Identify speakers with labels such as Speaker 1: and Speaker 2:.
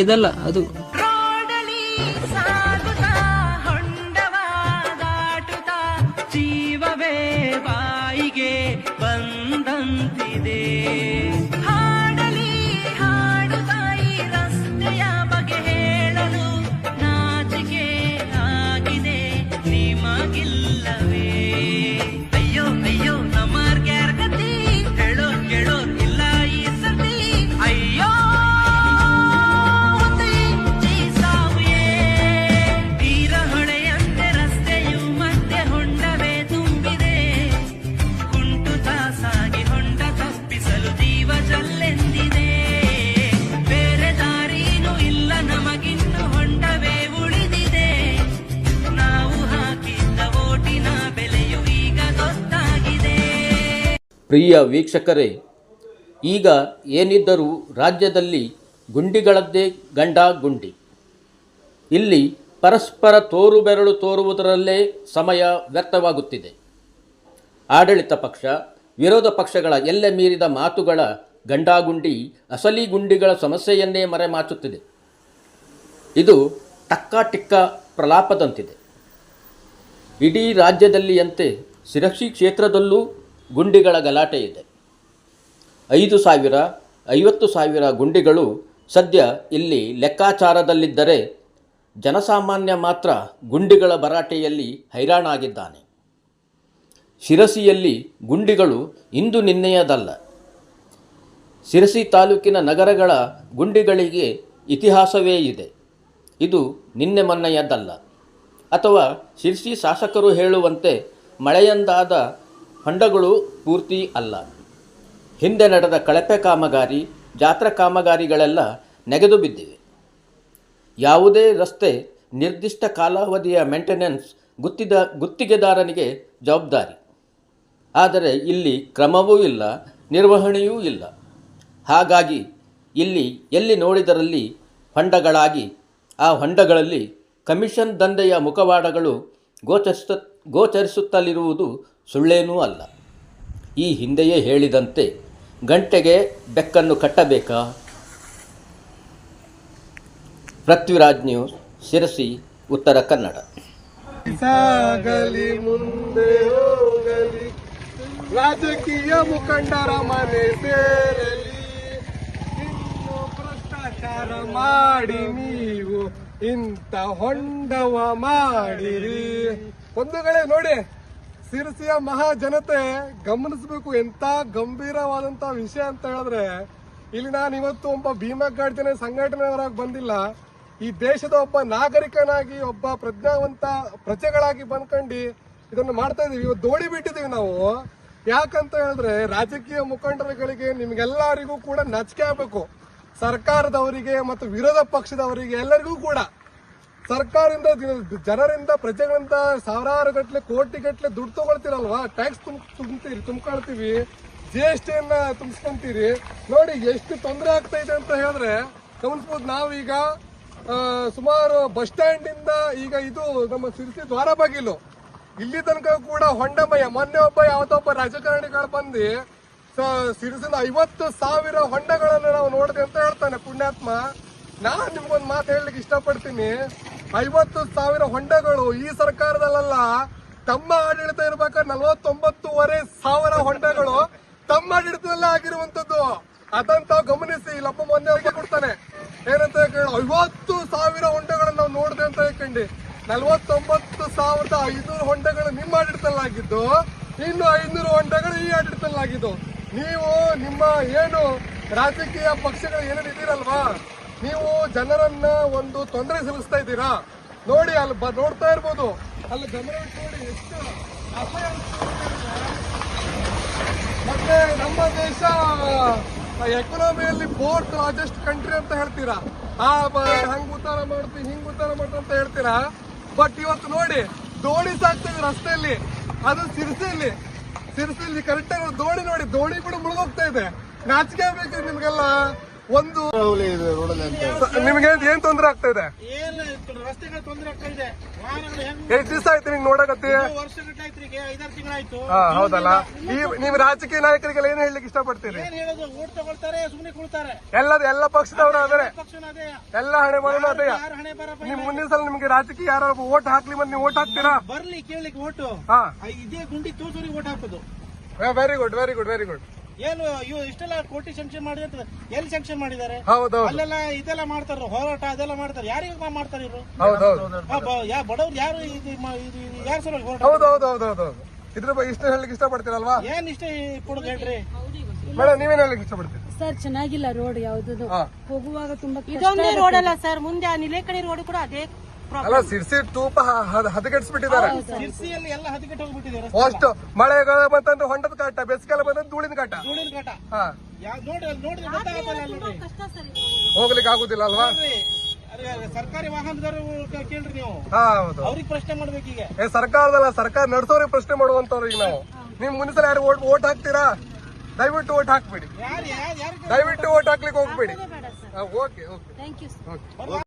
Speaker 1: ಇದಲ್ಲ ಅದು
Speaker 2: ಜೀವವೇ ಬಾಯಿಗೆ ಬಂದಂತಿದೆ. ಹಾಡಲಿ ಹಾಡುತ್ತಾಯಿ ರಸ್ತೆಯ ಬಗೆ ಹೇಳಲು ನಾಚಿಕೆ ಆಗಿದೆ ನಿಮಗಿಲ್ಲವೇ? ಅಯ್ಯೋ ಅಯ್ಯೋ ನಮ್ಮರ್ಗ್ಯಾರ ಗತಿ ಹೇಳೋರ್ ಕೇಳೋರ್ ಇಲ್ಲ ಈ ಸತಿ. ಅಯ್ಯೋ
Speaker 3: ಪ್ರಿಯ ವೀಕ್ಷಕರೇ, ಈಗ ಏನಿದ್ದರೂ ರಾಜ್ಯದಲ್ಲಿ ಗುಂಡಿಗಳದ್ದೇ ಗಂಡಾಗುಂಡಿ. ಇಲ್ಲಿ ಪರಸ್ಪರ ತೋರು ಬೆರಳು ತೋರುವುದರಲ್ಲೇ ಸಮಯ ವ್ಯರ್ಥವಾಗುತ್ತಿದೆ. ಆಡಳಿತ ಪಕ್ಷ ವಿರೋಧ ಪಕ್ಷಗಳ ಎಲ್ಲೆ ಮೀರಿದ ಮಾತುಗಳ ಗಂಡಾಗುಂಡಿ ಅಸಲಿ ಗುಂಡಿಗಳ ಸಮಸ್ಯೆಯನ್ನೇ ಮರೆಮಾಚುತ್ತಿದೆ. ಇದು ಟಕ್ಕ ಟಿಕ್ಕ ಪ್ರಲಾಪದಂತಿದೆ. ಇಡೀ ರಾಜ್ಯದಲ್ಲಿಯಂತೆ ಶಿರಸಿ ಕ್ಷೇತ್ರದಲ್ಲೂ ಗುಂಡಿಗಳ ಗಲಾಟೆ ಇದೆ. 5,000, 50,000 ಗುಂಡಿಗಳು ಸದ್ಯ ಇಲ್ಲಿ ಲೆಕ್ಕಾಚಾರದಲ್ಲಿದ್ದರೆ, ಜನಸಾಮಾನ್ಯ ಮಾತ್ರ ಗುಂಡಿಗಳ ಭರಾಟೆಯಲ್ಲಿ ಹೈರಾಣಾಗಿದ್ದಾನೆ. ಶಿರಸಿಯಲ್ಲಿ ಗುಂಡಿಗಳು ಇಂದು ನಿನ್ನೆಯದಲ್ಲ. ಶಿರಸಿ ತಾಲೂಕಿನ ನಗರಗಳ ಗುಂಡಿಗಳಿಗೆ ಇತಿಹಾಸವೇ ಇದೆ. ಇದು ನಿನ್ನೆ ಮೊನ್ನೆಯದಲ್ಲ. ಅಥವಾ ಶಿರಸಿ ಶಾಸಕರು ಹೇಳುವಂತೆ ಮಳೆಯಂದಾದ ಹೊಂಡಗಳು ಪೂರ್ತಿ ಅಲ್ಲ. ಹಿಂದೆ ನಡೆದ ಕಳಪೆ ಕಾಮಗಾರಿ, ಜಾತ್ರಾ ಕಾಮಗಾರಿಗಳೆಲ್ಲ ನೆಗೆದು ಬಿದ್ದಿವೆ. ಯಾವುದೇ ರಸ್ತೆ ನಿರ್ದಿಷ್ಟ ಕಾಲಾವಧಿಯ ಮೇಂಟೆನೆನ್ಸ್ ಗುತ್ತಿಗೆದಾರನಿಗೆ ಜವಾಬ್ದಾರಿ. ಆದರೆ ಇಲ್ಲಿ ಕ್ರಮವೂ ಇಲ್ಲ, ನಿರ್ವಹಣೆಯೂ ಇಲ್ಲ. ಹಾಗಾಗಿ ಇಲ್ಲಿ ಎಲ್ಲಿ ನೋಡಿದರಲ್ಲಿ ಹೊಂಡಗಳಾಗಿ, ಆ ಹೊಂಡಗಳಲ್ಲಿ ಕಮಿಷನ್ ದಂಧೆಯ ಮುಖವಾಡಗಳು ಗೋಚರಿಸುತ್ತಲಿರುವುದು ಸುಳ್ಳೇನೂ ಅಲ್ಲ. ಈ ಹಿಂದೆಯೇ ಹೇಳಿದಂತೆ ಗಂಟೆಗೆ ಬೆಕ್ಕನ್ನು ಕಟ್ಟಬೇಕಾ? ಪೃಥ್ವಿರಾಜ್ ನ್ಯೂಸ್, ಶಿರಸಿ, ಉತ್ತರ ಕನ್ನಡ.
Speaker 4: ಸಾಗಲಿ ಮುಂದೆ ಹೋಗಲಿ, ರಾಜಕೀಯ ಮುಖಂಡರ ಮನೆ ಸೇರಲಿ, ಇನ್ನು ಭ್ರಷ್ಟಾಚಾರ ಮಾಡಿ ನೀವು ಇಂಥ ಹೊಂಡವ ಮಾಡಿರಿ. ಬಂಧುಗಳೇ ನೋಡಿ, ಶಿರಸಿಯ ಮಹಾ ಜನತೆ ಗಮನಿಸಬೇಕು. ಎಂತ ಗಂಭೀರವಾದಂತ ವಿಷಯ ಅಂತ ಹೇಳಿದ್ರೆ, ಇಲ್ಲಿ ನಾನು ಇವತ್ತು ಒಬ್ಬ ಭೀಮಗ್ಗಾಡ್ತಿನ ಸಂಘಟನೆಯವರಾಗಿ ಬಂದಿಲ್ಲ. ಈ ದೇಶದ ಒಬ್ಬ ನಾಗರಿಕನಾಗಿ, ಒಬ್ಬ ಪ್ರಜ್ಞಾವಂತ ಪ್ರಜೆಗಳಾಗಿ ಬಂದ್ಕೊಂಡು ಇದನ್ನು ಮಾಡ್ತಾ ಇದೀವಿ. ಇವತ್ತು ದೋಡಿ ಬಿಟ್ಟಿದೀವಿ ನಾವು. ಯಾಕಂತ ಹೇಳಿದ್ರೆ, ರಾಜಕೀಯ ಮುಖಂಡರುಗಳಿಗೆ ನಿಮ್ಗೆಲ್ಲರಿಗೂ ಕೂಡ ನಾಚಿಕೆ ಆಗ್ಬೇಕು. ಸರ್ಕಾರದವರಿಗೆ ಮತ್ತು ವಿರೋಧ ಪಕ್ಷದವರಿಗೆ ಎಲ್ಲರಿಗೂ ಕೂಡ ಸರ್ಕಾರದಿಂದ, ಜನರಿಂದ, ಪ್ರಜೆಗಳಿಂದ ಸಾವಿರಾರು ಗಟ್ಟಲೆ, ಕೋಟಿ ಗಟ್ಟಲೆ ದುಡ್ಡು ತಗೊಳ್ತೀರಲ್ವಾ, ಟ್ಯಾಕ್ಸ್ ತುಂಬ್ಕೊಳ್ತೀವಿ, GST ತುಂಬಿಸ್ಕೊಂತೀರಿ. ನೋಡಿ ಎಷ್ಟು ತೊಂದರೆ ಆಗ್ತಾ ಇದೆ ಅಂತ ಹೇಳಿದ್ರೆ ಗಮನಿಸಬಹುದು. ನಾವೀಗ ಸುಮಾರು ಬಸ್ ಸ್ಟ್ಯಾಂಡ್ ಇಂದ ಈಗ ಇದು ನಮ್ಮ ಶಿರಸಿ ದ್ವಾರ ಬಾಗಿಲು ಇಲ್ಲಿ ತನಕ ಕೂಡ ಹೊಂಡಮಯ. ಮೊನ್ನೆ ಯಾವತ್ತೋ ಒಬ್ಬ ರಾಜಕಾರಣಿಗಳು ಬಂದು ಶಿರಸಿನ 50,000 ಹೊಂಡಗಳನ್ನು ನಾವು ನೋಡಿದೆ ಅಂತ ಹೇಳ್ತಾನೆ ಪುಣ್ಯಾತ್ಮ. ನಾನ್ ನಿಮ್ಗೊಂದು ಮಾತು ಹೇಳಲಿಕ್ಕೆ ಇಷ್ಟಪಡ್ತೀನಿ. 50,000 ಹೊಂಡಗಳು ಈ ಸರ್ಕಾರದಲ್ಲ, ತಮ್ಮ ಆಡಳಿತ ಇರ್ಬೇಕಾದ್ರೆ 49,500 ಹೊಂಡಗಳು ತಮ್ಮ ಆಡಳಿತದಲ್ಲೇ ಆಗಿರುವಂತದ್ದು. ಅದಂತ ಗಮನಿಸಿ. ಇಲ್ಲಪ್ಪ ಮೊನ್ನೆ ಕೊಡ್ತಾನೆ ಏನಂತ ಕೇಳಿ 50,000 ಹೊಂಡಗಳನ್ನು ನಾವು ನೋಡಿದೆ ಅಂತ ಹೇಳ್ಕೊಂಡು, 49,500 ಹೊಂಡಗಳು ನಿಮ್ಮ ಆಡಳಿತದಲ್ಲಾಗಿದ್ದು, ಇನ್ನು 500 ಹೊಂಡಗಳು ಈ ಆಡಳಿತದಲ್ಲಾಗಿದ್ದು. ನೀವು ನಿಮ್ಮ ಏನು ರಾಜಕೀಯ ಪಕ್ಷಗಳು ಏನೇನು ಇದ್ದೀರಲ್ವಾ, ನೀವು ಜನರನ್ನ ಒಂದು ತೊಂದರೆ ಸಲ್ಲಿಸ್ತಾ ಇದ್ದೀರಾ. ನೋಡಿ ಅಲ್ಲಿ ನೋಡ್ತಾ ಇರ್ಬೋದು, ಅಲ್ಲಿ ಗಮನ ನೋಡಿ ಎಷ್ಟು ಅಪಾಯ. ಮತ್ತೆ ನಮ್ಮ ದೇಶ ಎಕನಾಮಿಯಲ್ಲಿ 4th largest ಕಂಟ್ರಿ ಅಂತ ಹೇಳ್ತೀರಾ. ಹಂಗ್ ಉತ್ತಾರ ಮಾಡ್ತೀವಿ, ಹಿಂಗ್ ಉತ್ತಾರ ಮಾಡ್ತೀವಿ ಅಂತ ಹೇಳ್ತೀರಾ. ಬಟ್ ಇವತ್ತು ನೋಡಿ ದೋಣಿ ಸಾಕ್ತೀವಿ ರಸ್ತೆಯಲ್ಲಿ, ಅದು ಸಿರಸಿಯಲ್ಲಿ ಕರೆಕ್ಟಾಗಿ ದೋಣಿ ನೋಡಿ, ದೋಣಿ ಕೂಡ ಮುಳುಗೋಗ್ತಾ ಇದೆ. ನಾಚಿಕೆ ಆಗ್ಬೇಕು ನಿಮ್ಗೆಲ್ಲ. ಒಂದು ನಿಮ್ಗೆ ಏನ್ ತೊಂದ್ರೆ ಆಗ್ತಾ ಇದೆ?
Speaker 1: ಏನ್ ರಸ್ತೆಗಳ ತೊಂದರೆ ಆಗ್ತಾ ಇದೆ. ವಾಹನಗಳು ಹೆಂಗ್
Speaker 4: ಎಷ್ಟು ದಿವಸ ಆಯ್ತು ನಿಮ್ಗೆ ನೋಡಕತ್ತಿ?
Speaker 1: ವರ್ಷಗಟ್ಟಲೆ ಆಯ್ತು, ಈಗ 5-6 ತಿಂಗಳಾಯ್ತು.
Speaker 4: ಹೌದಲ್ಲ. ನೀವು ರಾಜಕೀಯ ನಾಯಕರಿಗೆಲ್ಲ ಏನ್ ಹೇಳಲಿಕ್ಕೆ ಇಷ್ಟಪಡ್ತೀರಿ?
Speaker 1: ಏನ್ ಹೇಳೋದು, ಓಟ್ ತಗೊಳ್ತಾರೆ, ಸುಮ್ನೆ ಕುಳ್ತಾರೆ.
Speaker 4: ಎಲ್ಲ ಪಕ್ಷದವರು ಆದರೆ
Speaker 1: ಪಕ್ಷನ ಅದೇ,
Speaker 4: ಎಲ್ಲ ಹಣೆ ಮಾಡೋಣ ಅದೇ.
Speaker 1: ಯಾರು ಹಣೆ ಬರ
Speaker 4: ನಿಮ್ ಮುಂದಿನ ಸಲ ನಿಮ್ಗೆ ರಾಜಕೀಯ ಯಾರು ಓಟ್ ಹಾಕ್ಲಿ ಮತ್ತೆ ನೀವು ಓಟ್ ಹಾಕ್ತೀರಾ?
Speaker 1: ಬರ್ಲಿ ಕೇಳಲಿಕ್ಕೆ ಓಟು.
Speaker 4: ಹಾ,
Speaker 1: ಇದೇ ಗುಂಡಿ ತೂತೂರಿಗೆ ಓಟ್ ಹಾಕೋದು.
Speaker 4: Very good very good very good.
Speaker 1: ಏನು ಇವು ಇಷ್ಟೆಲ್ಲ ಕೋಟಿ ಸ್ಯಾಂಕ್ಷನ್ ಮಾಡಿದ್ರೆ ಎಲ್ಲಿ ಸ್ಯಾಂಕ್ಷನ್ ಮಾಡಿದ್ದಾರೆ?
Speaker 4: ಹೌದೌದು
Speaker 1: ಅಲ್ಲೆಲ್ಲ ಇದೆಲ್ಲ ಮಾಡ್ತಾರ, ಹೋರಾಟ ಅದೆಲ್ಲ ಮಾಡ್ತಾರೆ. ಯಾರಿಗೆ ಮಾಡ್ತಾರೆ ಇವರು?
Speaker 4: ಹೌದೌದು
Speaker 1: ಬಡವ್ರು ಯಾರು ಯಾರು ಸಲ ಹೋರಾಟ?
Speaker 4: ಹೌದೌದು ಇದ್ರ ಬಗ್ಗೆ ಇಷ್ಟ ಹೇಳಲಿಕ್ಕೆ ಇಷ್ಟಪಡ್ತೀರಲ್ವಾ?
Speaker 1: ಏನ್ ಇಷ್ಟ ಕೊಡೋದು ಹೇಳ್ರಿ
Speaker 4: ಮೇಡಮ್, ನೀವೇನ್ ಹೇಳಲಿಕ್ಕೆ ಇಷ್ಟಪಡ್ತೀರಿ?
Speaker 5: ಸರ್ ಚೆನ್ನಾಗಿಲ್ಲ ರೋಡ್ ಯಾವ್ದು
Speaker 4: ಹಾ.
Speaker 5: ಹೋಗುವಾಗ ತುಂಬಾ
Speaker 6: ಇದೊಂದೇ ರೋಡ್ ಅಲ್ಲ ಸರ್, ಮುಂದೆ ಆ ನಿಲೇಕಣಿ ರೋಡ್ ಕೂಡ ಅದೇ
Speaker 4: ಅಲ್ಲ, ಸಿರ್ಸಿ ತೂಪ ಹದಗೆಡಿಸ್ಬಿಟ್ಟಿದ್ದಾರೆ.
Speaker 1: ಸಿರ್ಸಿಯಲ್ಲಿ ಎಲ್ಲ ಹದಿಗೆಟ್ಟು ಹೋಗ್ಬಿಟ್ಟಿದೆ.
Speaker 4: ಅಷ್ಟು ಮಳೆಗಾಲ ಬಂತಂದ್ರೆ ಹೊಂಡದ ಕಾಟ, ಬೇಸಿಗೆಲ್ಲ ಬಂತಂದ್ರೆ ಧೂಳಿನ ಕಾಟ.
Speaker 1: ಧೂಳಿನ ಕಾಟ.
Speaker 4: ಹಾ,
Speaker 1: ನೋಡಿದ್ರೆ ಗೊತ್ತಾಗತ್ತಲ್ಲ ಅಲ್ರಿ.
Speaker 6: ಹೋಗ್ಲಿಕ್ಕೆ
Speaker 4: ಆಗುದಿಲ್ಲ ಅಲ್ವಾ?
Speaker 1: ಅರೆ, ಸರ್ಕಾರಿ ವಾಹನದವರು ಕೇಳ್ರಿ ನೀವು,
Speaker 4: ಹೌದು.
Speaker 1: ಅವ್ರಿಗೆ ಪ್ರಶ್ನೆ ಮಾಡ್ಬೇಕೀಗ.
Speaker 4: ಸರ್ಕಾರದಲ್ಲ, ಸರ್ಕಾರ ನಡೆಸೋರಿಗೆ ಪ್ರಶ್ನೆ ಮಾಡುವಂತವ್ರು ಈಗ ನಾವು. ನಿಮ್ ಮುಂದಿನ ಸಲ ಯಾರು ಓಟ್ ಹಾಕ್ತೀರಾ? ದಯವಿಟ್ಟು ಓಟ್ ಹಾಕ್ಬೇಡಿ,
Speaker 1: ಯಾರು
Speaker 4: ದಯವಿಟ್ಟು ಓಟ್ ಹಾಕ್ಲಿಕ್ಕೆ ಹೋಗ್ಬೇಡಿ. Okay okay
Speaker 5: thank you
Speaker 4: okay.